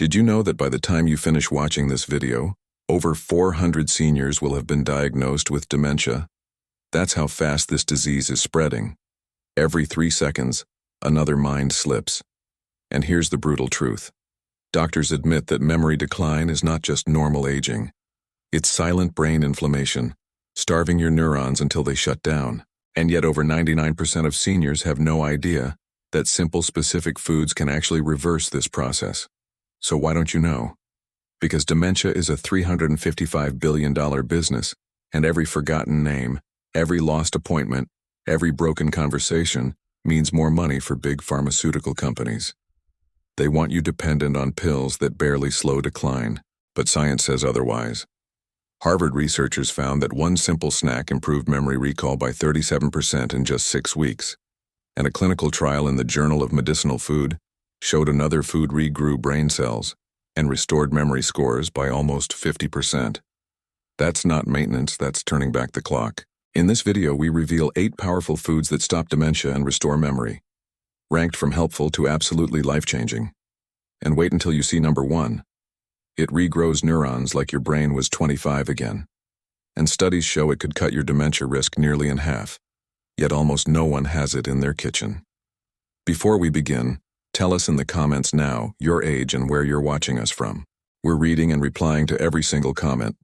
Did you know that by the time you finish watching this video, over 400 seniors will have been diagnosed with dementia? That's how fast this disease is spreading. Every 3 seconds, another mind slips. And here's the brutal truth. Doctors admit that memory decline is not just normal aging. It's silent brain inflammation, starving your neurons until they shut down. And yet over 99% of seniors have no idea that simple specific foods can actually reverse this process. So why don't you know? Because dementia is a $355 billion business, and every forgotten name, every lost appointment, every broken conversation means more money for big pharmaceutical companies. They want you dependent on pills that barely slow decline, but science says otherwise. Harvard researchers found that one simple snack improved memory recall by 37% in just 6 weeks, and a clinical trial in the Journal of Medicinal Food showed another food regrew brain cells and restored memory scores by almost 50%. That's not maintenance, that's turning back the clock. In this video, we reveal 8 powerful foods that stop dementia and restore memory, ranked from helpful to absolutely life-changing. And wait until you see number 1. It regrows neurons like your brain was 25 again. And studies show it could cut your dementia risk nearly in half, yet almost no one has it in their kitchen. Before we begin, tell us in the comments now your age and where you're watching us from. We're reading and replying to every single comment.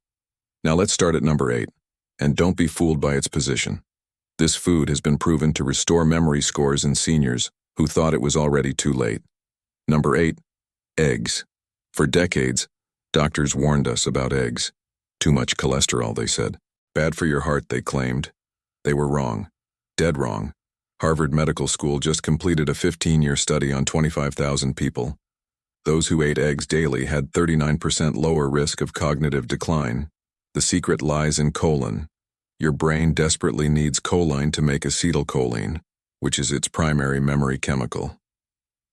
Now let's start at number 8, and don't be fooled by its position. This food has been proven to restore memory scores in seniors who thought it was already too late. Number 8, eggs. For decades, doctors warned us about eggs. Too much cholesterol, they said. Bad for your heart, they claimed. They were wrong. Dead wrong. Harvard Medical School just completed a 15-year study on 25,000 people. Those who ate eggs daily had 39% lower risk of cognitive decline. The secret lies in choline. Your brain desperately needs choline to make acetylcholine, which is its primary memory chemical.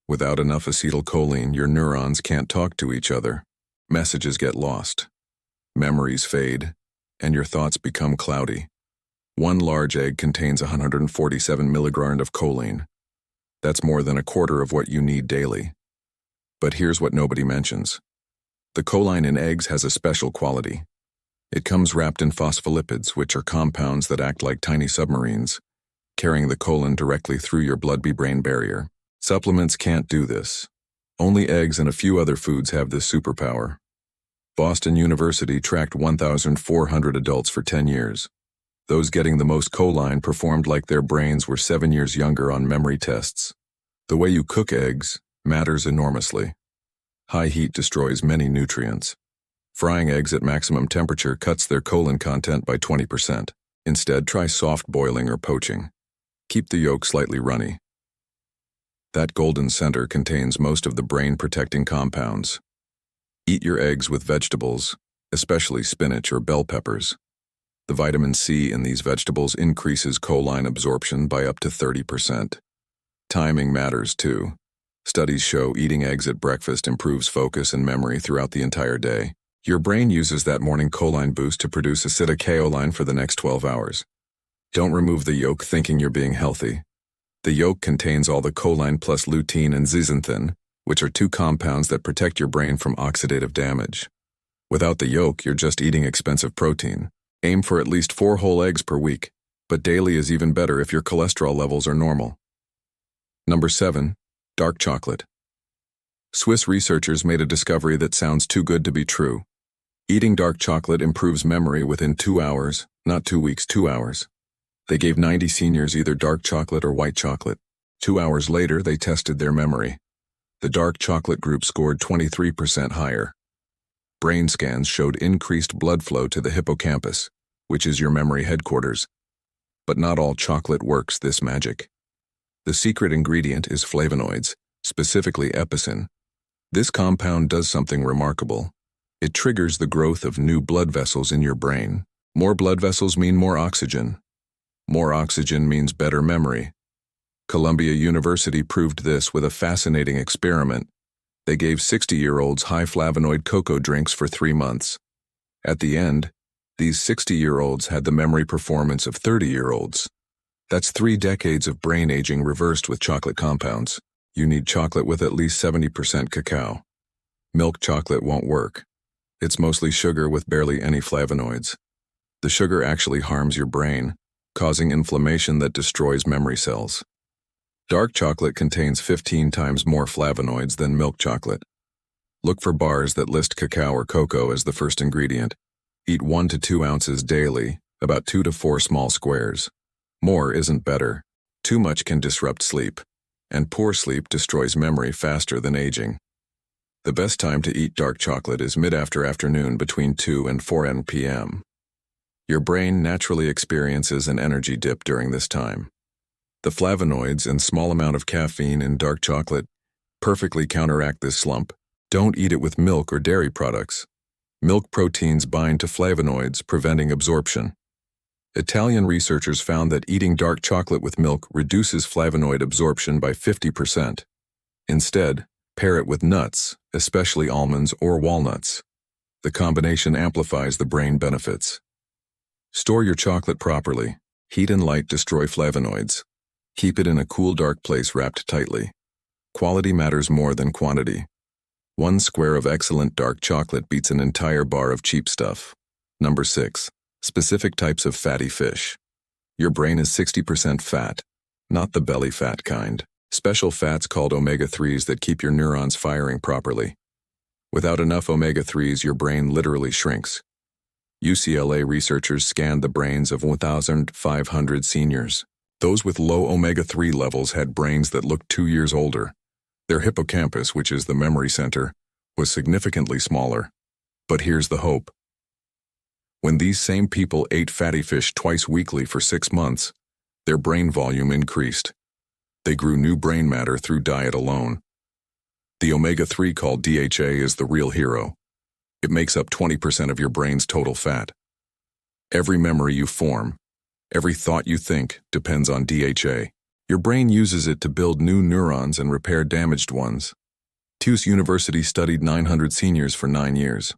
Without enough acetylcholine, your neurons can't talk to each other. Messages get lost. Memories fade, and your thoughts become cloudy. One large egg contains 147 milligrams of choline. That's more than a quarter of what you need daily. But here's what nobody mentions. The choline in eggs has a special quality. It comes wrapped in phospholipids, which are compounds that act like tiny submarines, carrying the choline directly through your blood-brain barrier. Supplements can't do this. Only eggs and a few other foods have this superpower. Boston University tracked 1,400 adults for 10 years. Those getting the most choline performed like their brains were 7 years younger on memory tests. The way you cook eggs matters enormously. High heat destroys many nutrients. Frying eggs at maximum temperature cuts their choline content by 20%. Instead, try soft boiling or poaching. Keep the yolk slightly runny. That golden center contains most of the brain-protecting compounds. Eat your eggs with vegetables, especially spinach or bell peppers. The vitamin C in these vegetables increases choline absorption by up to 30%. Timing matters too. Studies show eating eggs at breakfast improves focus and memory throughout the entire day. Your brain uses that morning choline boost to produce acetylcholine for the next 12 hours. Don't remove the yolk thinking you're being healthy. The yolk contains all the choline plus lutein and zeaxanthin, which are 2 compounds that protect your brain from oxidative damage. Without the yolk, you're just eating expensive protein. Aim for at least 4 whole eggs per week, but daily is even better if your cholesterol levels are normal. Number 7, dark chocolate. Swiss researchers made a discovery that sounds too good to be true. Eating dark chocolate improves memory within 2 hours, not 2 weeks, 2 hours. They gave 90 seniors either dark chocolate or white chocolate. 2 hours later, they tested their memory. The dark chocolate group scored 23% higher. Brain scans showed increased blood flow to the hippocampus, which is your memory headquarters. But not all chocolate works this magic. The secret ingredient is flavonoids, specifically epicin. This compound does something remarkable. It triggers the growth of new blood vessels in your brain. More blood vessels mean more oxygen. More oxygen means better memory. Columbia University proved this with a fascinating experiment. They gave 60-year-olds high flavonoid cocoa drinks for 3 months. At the end, these 60-year-olds had the memory performance of 30-year-olds. That's 3 decades of brain aging reversed with chocolate compounds. You need chocolate with at least 70% cacao. Milk chocolate won't work. It's mostly sugar with barely any flavonoids. The sugar actually harms your brain, causing inflammation that destroys memory cells. Dark chocolate contains 15 times more flavonoids than milk chocolate. Look for bars that list cacao or cocoa as the first ingredient. Eat 1 to 2 ounces daily, about 2 to 4 small squares. More isn't better. Too much can disrupt sleep, and poor sleep destroys memory faster than aging. The best time to eat dark chocolate is mid-afternoon between 2 and 4 p.m. Your brain naturally experiences an energy dip during this time. The flavonoids and small amount of caffeine in dark chocolate perfectly counteract this slump. Don't eat it with milk or dairy products. Milk proteins bind to flavonoids, preventing absorption. Italian researchers found that eating dark chocolate with milk reduces flavonoid absorption by 50%. Instead, pair it with nuts, especially almonds or walnuts. The combination amplifies the brain benefits. Store your chocolate properly. Heat and light destroy flavonoids. Keep it in a cool, dark place wrapped tightly. Quality matters more than quantity. 1 square of excellent dark chocolate beats an entire bar of cheap stuff. Number 6. Specific types of fatty fish. Your brain is 60% fat, not the belly fat kind. Special fats called omega-3s that keep your neurons firing properly. Without enough omega-3s, your brain literally shrinks. UCLA researchers scanned the brains of 1,500 seniors. Those with low omega-3 levels had brains that looked 2 years older. Their hippocampus, which is the memory center, was significantly smaller. But here's the hope. When these same people ate fatty fish twice weekly for 6 months, their brain volume increased. They grew new brain matter through diet alone. The omega-3 called DHA is the real hero. It makes up 20% of your brain's total fat. Every memory you form, every thought you think, depends on DHA. Your brain uses it to build new neurons and repair damaged ones. Tufts University studied 900 seniors for 9 years.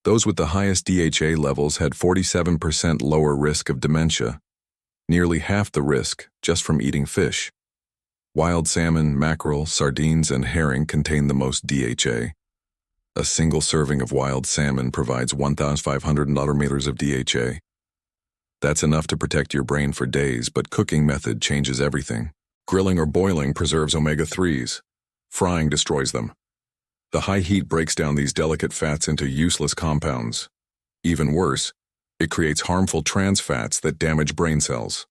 Those with the highest DHA levels had 47% lower risk of dementia, nearly half the risk just from eating fish. Wild salmon, mackerel, sardines, and herring contain the most DHA. A single serving of wild salmon provides 1,500 nanometers of DHA. That's enough to protect your brain for days, but cooking method changes everything. Grilling or boiling preserves omega-3s. Frying destroys them. The high heat breaks down these delicate fats into useless compounds. Even worse, it creates harmful trans fats that damage brain cells.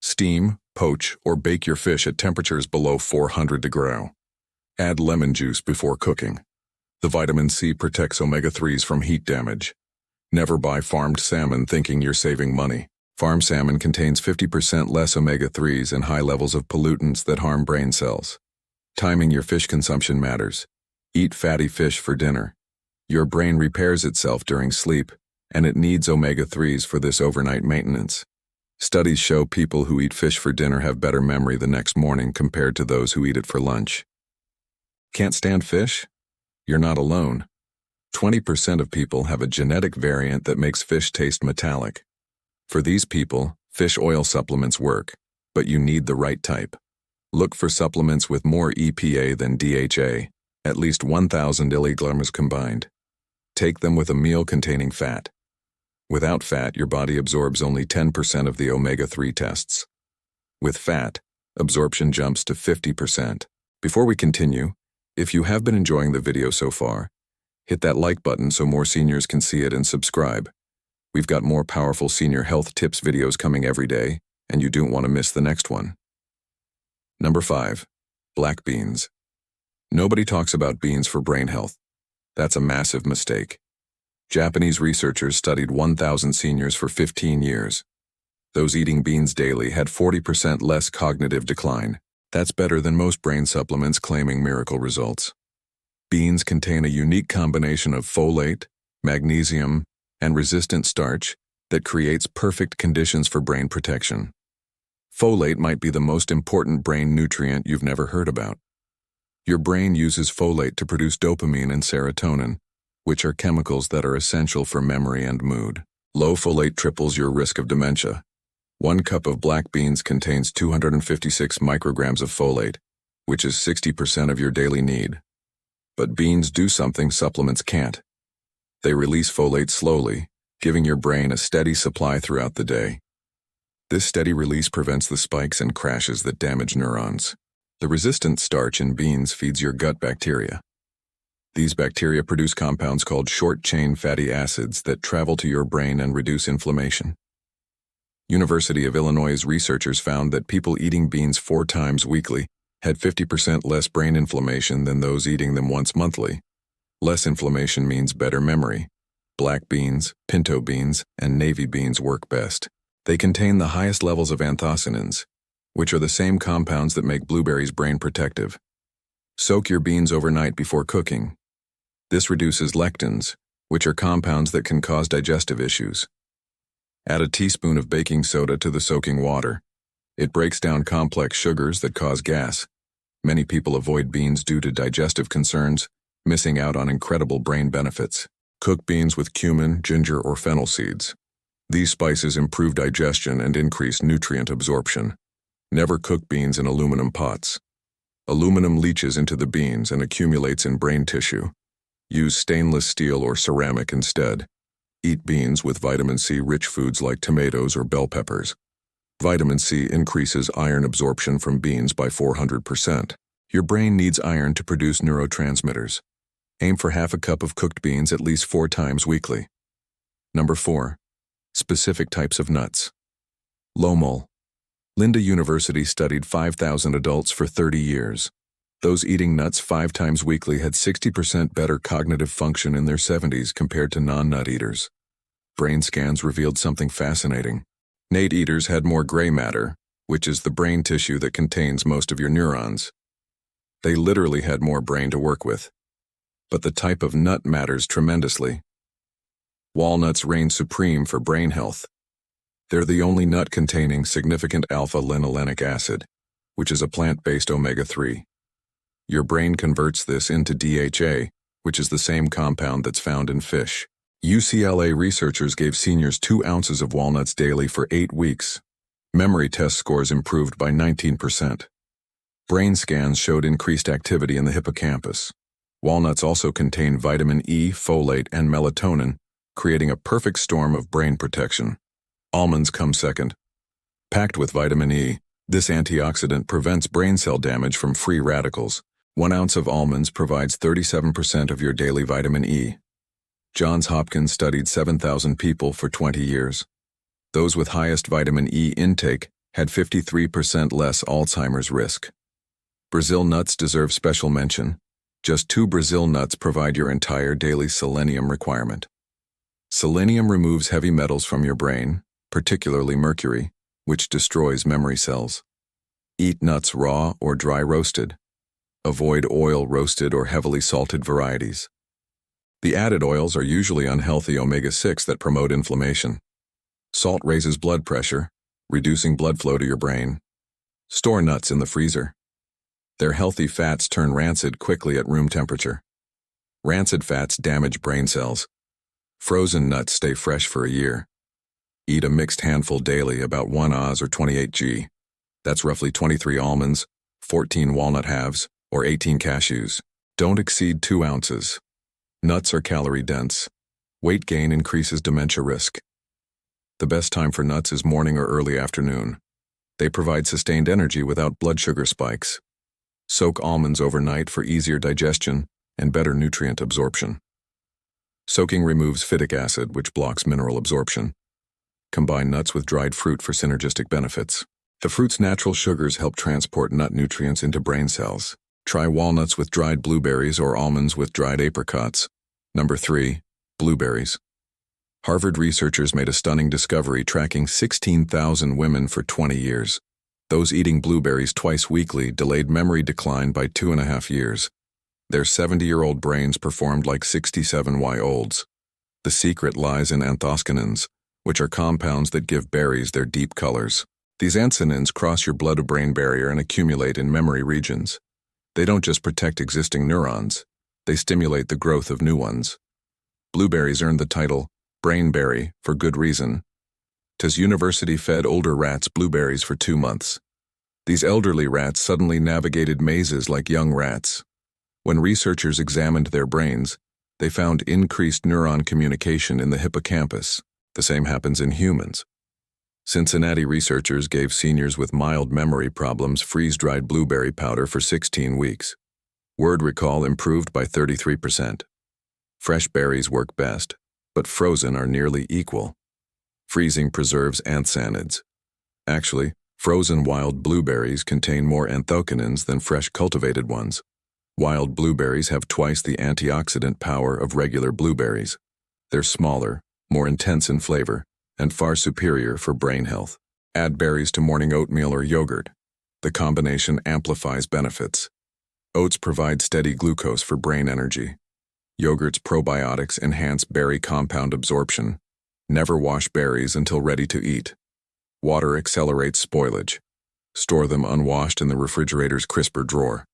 Steam, poach, or bake your fish at temperatures below 400 degrees. Add lemon juice before cooking. The vitamin C protects omega-3s from heat damage. Never buy farmed salmon thinking you're saving money. Farmed salmon contains 50% less omega-3s and high levels of pollutants that harm brain cells. Timing your fish consumption matters. Eat fatty fish for dinner. Your brain repairs itself during sleep, and it needs omega-3s for this overnight maintenance. Studies show people who eat fish for dinner have better memory the next morning compared to those who eat it for lunch. Can't stand fish? You're not alone. 20% of people have a genetic variant that makes fish taste metallic. For these people, fish oil supplements work, but you need the right type. Look for supplements with more EPA than DHA, at least 1,000 milligrams combined. Take them with a meal containing fat. Without fat, your body absorbs only 10% of the omega-3 tests. With fat, absorption jumps to 50%. Before we continue, if you have been enjoying the video so far, hit that like button so more seniors can see it and subscribe. We've got more powerful senior health tips videos coming every day, and you don't want to miss the next one. Number 5. Black beans. Nobody talks about beans for brain health. That's a massive mistake. Japanese researchers studied 1,000 seniors for 15 years. Those eating beans daily had 40% less cognitive decline. That's better than most brain supplements claiming miracle results. Beans contain a unique combination of folate, magnesium, and resistant starch that creates perfect conditions for brain protection. Folate might be the most important brain nutrient you've never heard about. Your brain uses folate to produce dopamine and serotonin, which are chemicals that are essential for memory and mood. Low folate triples your risk of dementia. 1 cup of black beans contains 256 micrograms of folate, which is 60% of your daily need. But beans do something supplements can't. They release folate slowly, giving your brain a steady supply throughout the day. This steady release prevents the spikes and crashes that damage neurons. The resistant starch in beans feeds your gut bacteria. These bacteria produce compounds called short-chain fatty acids that travel to your brain and reduce inflammation. University of Illinois researchers found that people eating beans 4 times weekly had 50% less brain inflammation than those eating them once monthly. Less inflammation means better memory. Black beans, pinto beans, and navy beans work best. They contain the highest levels of anthocyanins, which are the same compounds that make blueberries brain protective. Soak your beans overnight before cooking. This reduces lectins, which are compounds that can cause digestive issues. Add a teaspoon of baking soda to the soaking water. It breaks down complex sugars that cause gas. Many people avoid beans due to digestive concerns, missing out on incredible brain benefits. Cook beans with cumin, ginger, or fennel seeds. These spices improve digestion and increase nutrient absorption. Never cook beans in aluminum pots. Aluminum leaches into the beans and accumulates in brain tissue. Use stainless steel or ceramic instead. Eat beans with vitamin C-rich foods like tomatoes or bell peppers. Vitamin C increases iron absorption from beans by 400%. Your brain needs iron to produce neurotransmitters. Aim for half a cup of cooked beans at least 4 times weekly. Number 4. Specific types of nuts. Low mole. Linda University studied 5,000 adults for 30 years. Those eating nuts 5 times weekly had 60% better cognitive function in their 70s compared to non-nut eaters. Brain scans revealed something fascinating. Nut eaters had more gray matter, which is the brain tissue that contains most of your neurons. They literally had more brain to work with. But the type of nut matters tremendously. Walnuts reign supreme for brain health. They're the only nut containing significant alpha-linolenic acid, which is a plant-based omega-3. Your brain converts this into DHA, which is the same compound that's found in fish. UCLA researchers gave seniors 2 ounces of walnuts daily for 8 weeks. Memory test scores improved by 19%. Brain scans showed increased activity in the hippocampus. Walnuts also contain vitamin E, folate, and melatonin, creating a perfect storm of brain protection. Almonds come second. Packed with vitamin E, this antioxidant prevents brain cell damage from free radicals. 1 ounce of almonds provides 37% of your daily vitamin E. Johns Hopkins studied 7,000 people for 20 years. Those with highest vitamin E intake had 53% less Alzheimer's risk. Brazil nuts deserve special mention. Just 2 Brazil nuts provide your entire daily selenium requirement. Selenium removes heavy metals from your brain, particularly mercury, which destroys memory cells. Eat nuts raw or dry roasted. Avoid oil-roasted or heavily salted varieties. The added oils are usually unhealthy omega-6 that promote inflammation. Salt raises blood pressure, reducing blood flow to your brain. Store nuts in the freezer. Their healthy fats turn rancid quickly at room temperature. Rancid fats damage brain cells. Frozen nuts stay fresh for a year. Eat a mixed handful daily, about 1 Oz or 28 g. That's roughly 23 almonds, 14 walnut halves, or 18 cashews. Don't exceed 2 ounces. Nuts are calorie-dense. Weight gain increases dementia risk. The best time for nuts is morning or early afternoon. They provide sustained energy without blood sugar spikes. Soak almonds overnight for easier digestion and better nutrient absorption. Soaking removes phytic acid, which blocks mineral absorption. Combine nuts with dried fruit for synergistic benefits. The fruit's natural sugars help transport nut nutrients into brain cells. Try walnuts with dried blueberries or almonds with dried apricots. Number 3. Blueberries. Harvard researchers made a stunning discovery tracking 16,000 women for 20 years. Those eating blueberries twice weekly delayed memory decline by 2.5 years. Their 70-year-old brains performed like 67-year-olds. The secret lies in anthocyanins, which are compounds that give berries their deep colors. These anthocyanins cross your blood-to-brain barrier and accumulate in memory regions. They don't just protect existing neurons, they stimulate the growth of new ones. Blueberries earned the title brainberry for good reason. 'Tis university fed older rats blueberries for 2 months. These elderly rats suddenly navigated mazes like young rats. When researchers examined their brains, they found increased neuron communication in the hippocampus. The same happens in humans. Cincinnati researchers gave seniors with mild memory problems freeze-dried blueberry powder for 16 weeks. Word recall improved by 33%. Fresh berries work best, but frozen are nearly equal. Freezing preserves anthocyanins. Actually, frozen wild blueberries contain more anthocyanins than fresh cultivated ones. Wild blueberries have twice the antioxidant power of regular blueberries. They're smaller, more intense in flavor, and far superior for brain health. Add berries to morning oatmeal or yogurt. The combination amplifies benefits. Oats provide steady glucose for brain energy. Yogurt's probiotics enhance berry compound absorption. Never wash berries until ready to eat. Water accelerates spoilage. Store them unwashed in the refrigerator's crisper drawer.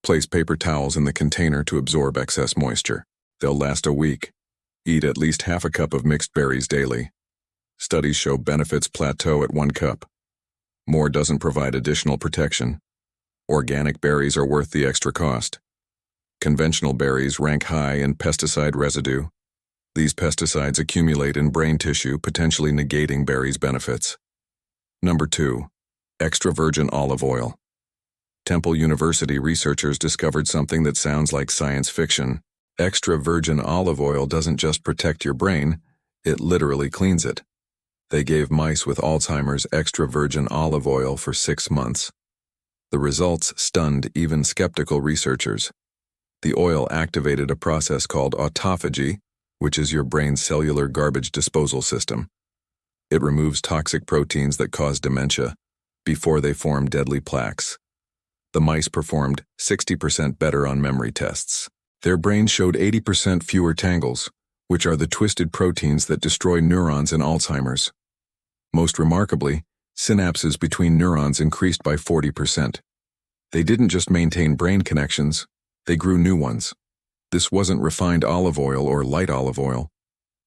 Place paper towels in the container to absorb excess moisture. They'll last a week. Eat at least half a cup of mixed berries daily. Studies show benefits plateau at 1 cup. More doesn't provide additional protection. Organic berries are worth the extra cost. Conventional berries rank high in pesticide residue. These pesticides accumulate in brain tissue, potentially negating berries' benefits. Number 2. Extra virgin olive oil. Temple University researchers discovered something that sounds like science fiction. Extra virgin olive oil doesn't just protect your brain, it literally cleans it. They gave mice with Alzheimer's extra virgin olive oil for 6 months. The results stunned even skeptical researchers. The oil activated a process called autophagy, which is your brain's cellular garbage disposal system. It removes toxic proteins that cause dementia before they form deadly plaques. The mice performed 60% better on memory tests. Their brains showed 80% fewer tangles, which are the twisted proteins that destroy neurons in Alzheimer's. Most remarkably, synapses between neurons increased by 40%. They didn't just maintain brain connections, they grew new ones. This wasn't refined olive oil or light olive oil.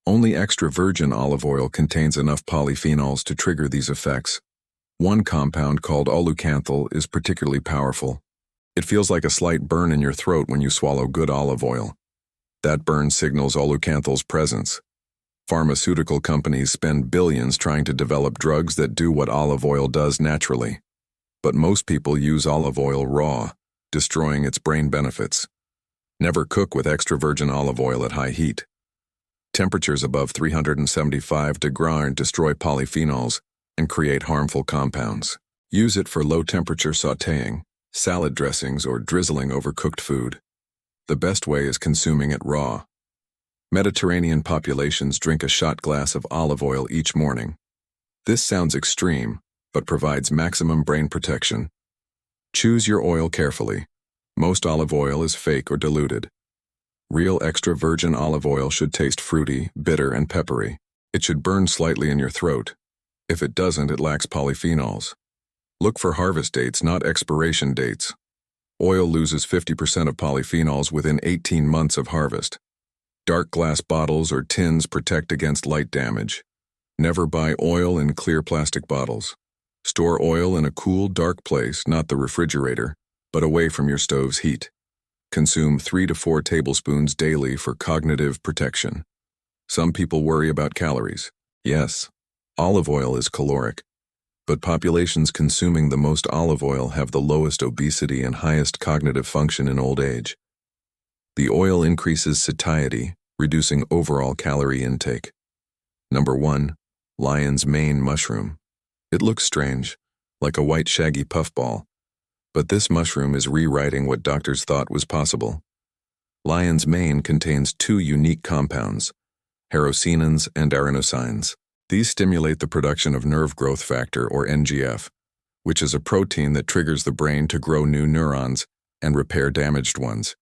Only extra virgin olive oil contains enough polyphenols to trigger these effects. One compound called oleucanthal is particularly powerful. It feels like a slight burn in your throat when you swallow good olive oil. That burn signals oleucanthal's presence. Pharmaceutical companies spend billions trying to develop drugs that do what olive oil does naturally. But most people use olive oil raw, destroying its brain benefits. Never cook with extra virgin olive oil at high heat. Temperatures above 375 degrees destroy polyphenols and create harmful compounds. Use it for low-temperature sautéing, salad dressings, or drizzling over cooked food. The best way is consuming it raw. Mediterranean populations drink a shot glass of olive oil each morning. This sounds extreme, but provides maximum brain protection. Choose your oil carefully. Most olive oil is fake or diluted. Real extra virgin olive oil should taste fruity, bitter, and peppery. It should burn slightly in your throat. If it doesn't, it lacks polyphenols. Look for harvest dates, not expiration dates. Oil loses 50% of polyphenols within 18 months of harvest. Dark glass bottles or tins protect against light damage. Never buy oil in clear plastic bottles. Store oil in a cool, dark place, not the refrigerator, but away from your stove's heat. Consume 3 to 4 tablespoons daily for cognitive protection. Some people worry about calories. Yes, olive oil is caloric, but populations consuming the most olive oil have the lowest obesity and highest cognitive function in old age. The oil increases satiety, reducing overall calorie intake. Number 1. Lion's mane mushroom. It looks strange, like a white shaggy puffball, but this mushroom is rewriting what doctors thought was possible. Lion's mane contains 2 unique compounds, herocinins and arenosines. These stimulate the production of nerve growth factor, or NGF, which is a protein that triggers the brain to grow new neurons and repair damaged ones.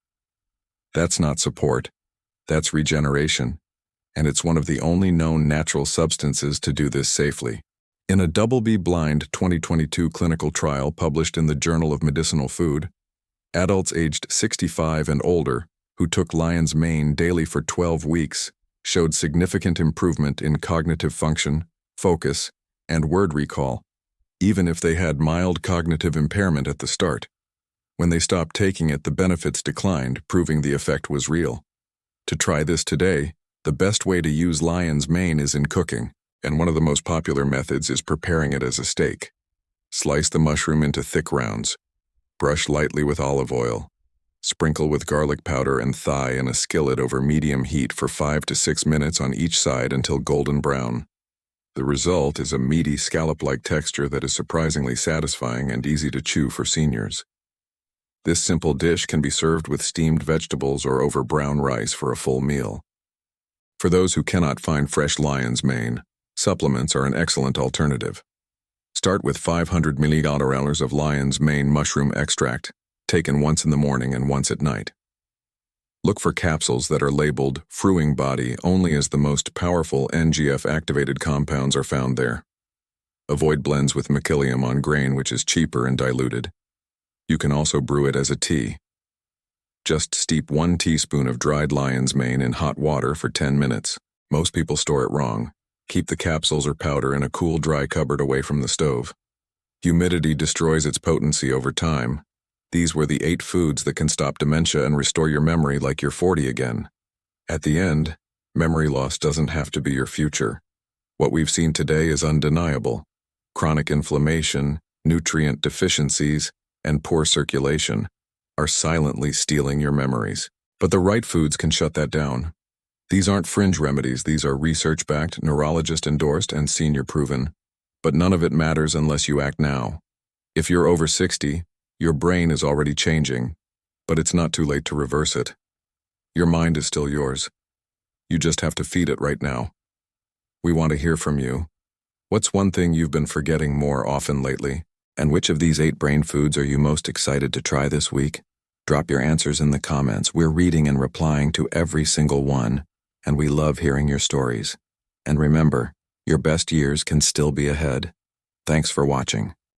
That's not support, that's regeneration, and it's one of the only known natural substances to do this safely. In a double-blind 2022 clinical trial published in the Journal of Medicinal Food, adults aged 65 and older who took lion's mane daily for 12 weeks showed significant improvement in cognitive function, focus, and word recall, even if they had mild cognitive impairment at the start. When they stopped taking it, the benefits declined, proving the effect was real. To try this today, the best way to use lion's mane is in cooking, and one of the most popular methods is preparing it as a steak. Slice the mushroom into thick rounds. Brush lightly with olive oil. Sprinkle with garlic powder and thigh in a skillet over medium heat for 5 to 6 minutes on each side until golden brown. The result is a meaty scallop-like texture that is surprisingly satisfying and easy to chew for seniors. This simple dish can be served with steamed vegetables or over brown rice for a full meal. For those who cannot find fresh lion's mane, supplements are an excellent alternative. Start with 500 ml of lion's mane mushroom extract, taken once in the morning and once at night. Look for capsules that are labeled Fruing Body only, as the most powerful NGF-activated compounds are found there. Avoid blends with mycelium on grain, which is cheaper and diluted. You can also brew it as a tea. Just steep 1 teaspoon of dried lion's mane in hot water for 10 minutes. Most people store it wrong. Keep the capsules or powder in a cool, dry cupboard away from the stove. Humidity destroys its potency over time. These were the 8 foods that can stop dementia and restore your memory like you're 40 again. At the end, memory loss doesn't have to be your future. What we've seen today is undeniable. Chronic inflammation, nutrient deficiencies, and poor circulation are silently stealing your memories. But the right foods can shut that down. These aren't fringe remedies, these are research-backed, neurologist-endorsed, and senior-proven. But none of it matters unless you act now. If you're over 60, your brain is already changing, but it's not too late to reverse it. Your mind is still yours. You just have to feed it right now. We want to hear from you. What's one thing you've been forgetting more often lately? And which of these 8 brain foods are you most excited to try this week? Drop your answers in the comments. We're reading and replying to every single one, and we love hearing your stories. And remember, your best years can still be ahead. Thanks for watching.